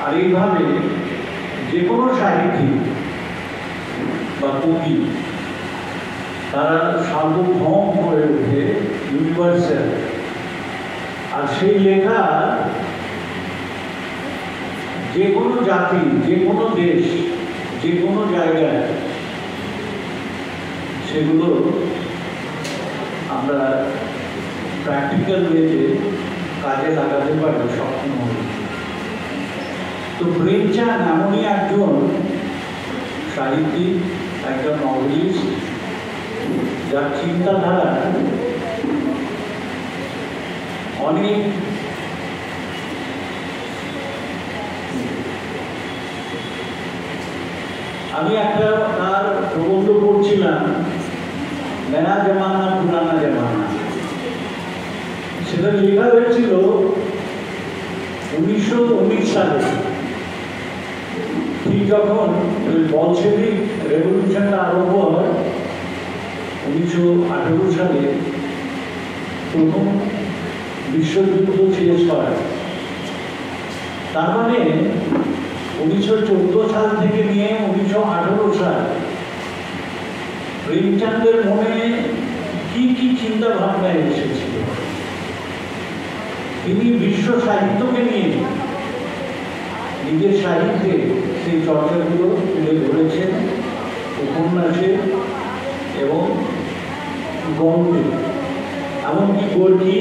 আর এইভাবে যে কোনো সাহিত্যিক বা কবি তারা সার্বভৌম হয়ে ওঠে, ইউনিভার্সাল। আর সেই লেখা যে কোনো জাতি, যে কোনো দেশ, যে কোনো জায়গায় সেগুলো আমরা প্র্যাকটিক্যাল ওয়েতে কাজে লাগাতে পারি সক্ষম হই। তো প্রেমচাঁদ এমনই একজন সাহিত্যিক, একজন নভেলিস্ট, যার চিন্তাধারা অনেক আমি একটা তার প্রবন্ধ পড়ছিলাম, নয়া জমানা পুরানা জমানা। সেটা লেখা হয়েছিল 1919 সালে, ঠিক যখন বলশেভিক রেভলিউশনটা আরম্ভ হয় 1918 সালে, প্রথম বিশ্বযুদ্ধ শেষ হয়। তার মানে 1914 সাল থেকে নিয়ে 1918 সাল প্রেমচাঁদের মনে কি কি চিন্তা ভাবনা এসেছিল। তিনি বিশ্ব সাহিত্যকে নিয়ে নিজের সাহিত্যে সেই চর্চাগুলো তুলে ধরেছেন উপন্যাসে এবং গল্পে। এমনকি গোর্কি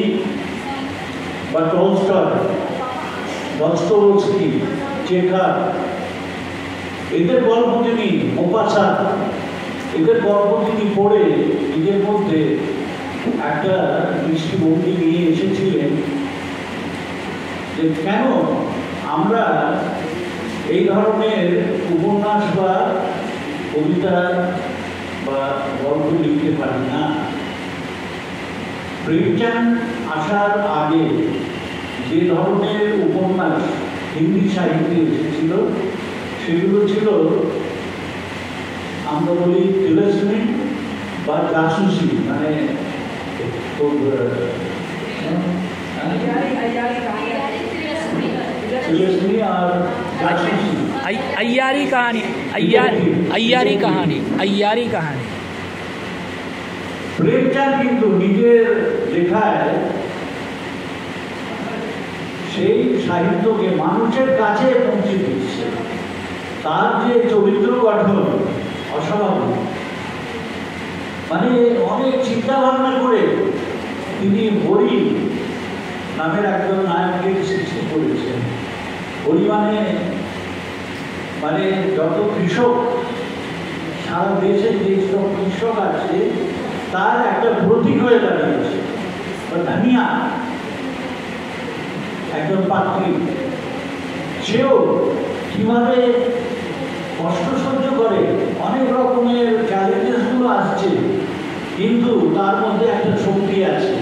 বা টলস্টয়, দস্তয়েভস্কি, চেখভ, এদের গল্প তিনি, মোপাসাদ, এদের গল্প তিনি পড়ে নিজের মধ্যে একটা দৃষ্টিভঙ্গি নিয়ে এসেছিলেন যে কেন আমরা এই ধরনের উপন্যাস বা কবিতা বা গল্প লিখতে পারি না। প্রেমচাঁদ আসার আগে যে ধরনের উপন্যাস হিন্দি সাহিত্যে এসেছিল সেগুলো ছিল আমরা বলি তিলস্মি বা জাসুসি, মানে तिलस्मी और जासूसी, अय्यारी कहानी, अय्यारी कहानी, अय्यारी कहानी। প্রেমচাঁদ কিন্তু নিজের লেখায় সেই সাহিত্যকে মানুষের কাছে পৌঁছে দিচ্ছে। তার যে চরিত্র গঠন অস্বাভাবিক, মানে অনেক চিন্তা ভাবনা করে তিনি হরি নামের একজন নায়কের সৃষ্টি করেছেন। হরি মানে যত কৃষক, সারা দেশে যে সব কৃষক আছে তার একটা প্রতীক হয়ে দাঁড়িয়েছে। ধনিয়া একজন পাত্রী, সেও কিভাবে কষ্ট সহ্য করে, অনেক রকমের চ্যালেঞ্জেসগুলো আসছে, কিন্তু তার মধ্যে একটা শক্তি আছে,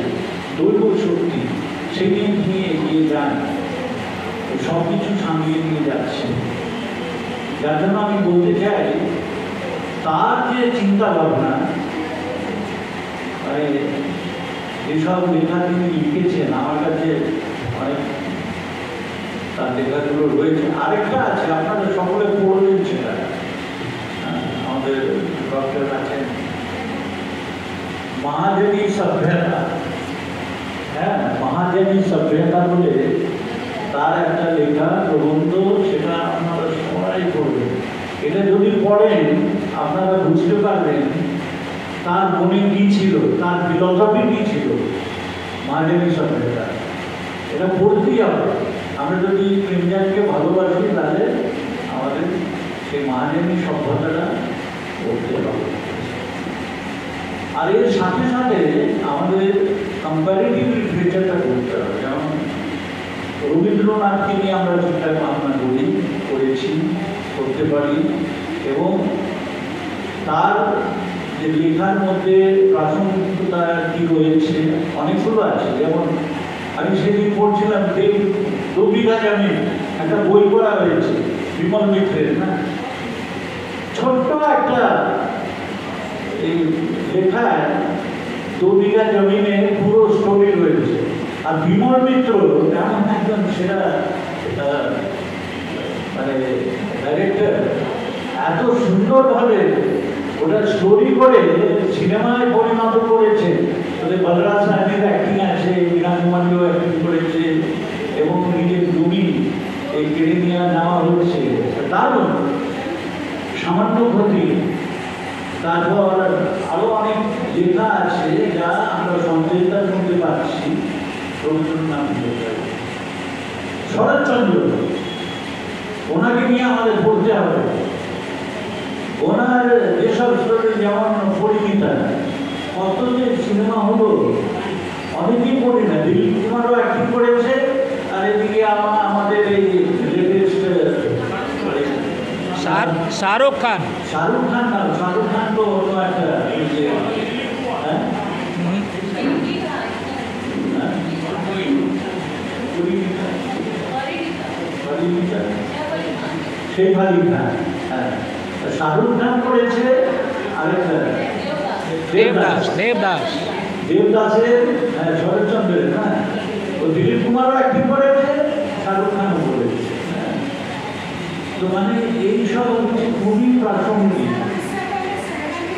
দৈব শক্তি, সেই নিয়ে এগিয়ে যান, সব কিছু সামলিয়ে নিয়ে যাচ্ছে। যার জন্য আমি বলতে চাই তার যে চিন্তা ভাবনা, মানে যেসব লেখা তিনি লিখেছেন, আমার কাছে অনেক তার লেখাগুলো রয়েছে। আরেকটা আছে, আপনারা সকলে পড়বেন সেটা, আমাদের ডক্টর আছেন মহাজনী সভ্যতা। হ্যাঁ, মহাজনী সভ্যতা বলে তার একটা লেখা প্রবন্ধ, সেটা আপনারা সবাই পড়বেন। এটা যদি পড়েন আপনারা বুঝতে পারবেন তার মনে কি ছিল, তার ফিলসফি কি ছিল মহাজনী সভ্যতা। এটা পড়তেই হবে। আমরা যদি প্রেমচাঁদকে ভালোবাসি তাহলে আমাদের সেই মহাজনী সভ্যতাটা পড়তে হবে। আর এর সাথে সাথে আমাদের কম্পারেটিভ লিটারেচারটা করতে হবে। যেমন রবীন্দ্রনাথকে নিয়ে আমরা চিন্তা ভাবনা করি, করেছি, করতে পারি, এবং তার যে লেখার মধ্যে প্রাসঙ্গিকতা কি রয়েছে অনেকগুলো আছে। যেমন আমি সেদিন পড়ছিলাম দু বিঘা জমি, একটা বই পড়া হয়েছে বিমল মিত্রের, না, ছোট্ট একটা এই লেখায় 2 বিঘা জমিনে পুরো স্টোরি রয়েছে। আর বিমল মিত্র এমন একজন সেরা এত সুন্দরভাবে ওটা স্টোরি করে সিনেমায় পরিণত করেছে। ওদের বলরাজ সাহেবের অ্যাক্টিং আছে, মীরা কুমারীও অ্যাক্টিং করেছে, এবং নিজের জমি এই কেড়ে নিয়ে নেওয়া হচ্ছে, দারুণ। সামান্য ক্ষতি। তারপর আরো অনেক লেখা আছে যা আমরা সঞ্চয়িতার মধ্যে পাচ্ছি। রবীন্দ্রনাথ শরৎচন্দ্র, ওনাকে নিয়ে আমাদের পড়তে হবে। ওনার যেসব স্টোরি, যেমন পরিমিতা, কত যে সিনেমা হলো, অনেকেই পড়ি না। দিলীপ কুমারও অ্যাক্টিং করেছে, আর এদিকে আমাদের এই লেটেস্ট শাহরুখ খান। শাহরুখ খান না, শাহরুখ খান তো অন্য একটা সেই ভালি খান। শাহরুখ খান করেছে আরেকটা দেবদাস। দেবদাস দেবদাসের শরৎচন্দ্রের, হ্যাঁ, ও দিলীপ কুমারও অ্যাক্টিং করেছে, শাহরুখ খানও করেছে। তো মানে এইসব হচ্ছে খুবই প্রাসঙ্গিক।